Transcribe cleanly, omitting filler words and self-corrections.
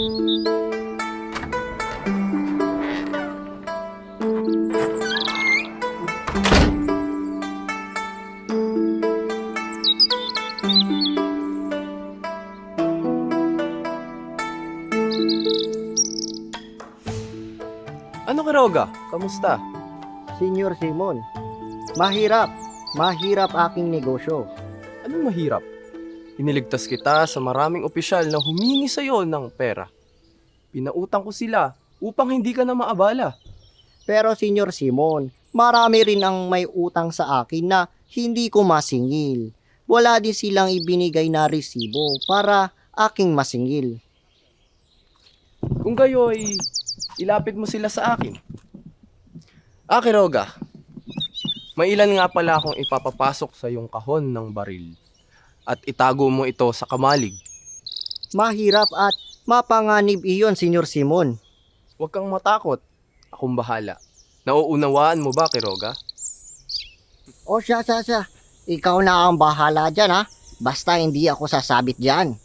Ano ka, Roga? Kamusta? Senyor Simon, mahirap. Mahirap aking negosyo. Anong mahirap? Iniligtas kita sa maraming opisyal na humingi sa'yo ng pera. Pinautang ko sila upang hindi ka na maabala. Pero Senyor Simon, marami rin ang may utang sa akin na hindi ko masingil. Wala din silang ibinigay na resibo para aking masingil. Kung gayo'y ilapit mo sila sa akin. Roga, may ilan nga pala akong ipapapasok sa iyong kahon ng baril at itago mo ito sa kamalig. Mahirap at mapanganib iyon, Senyor Simon. Huwag kang matakot. Akong bahala. Nauunawaan mo ba, Quiroga? O siya. Ikaw na ang bahala dyan ha. Basta hindi ako sasabit dyan.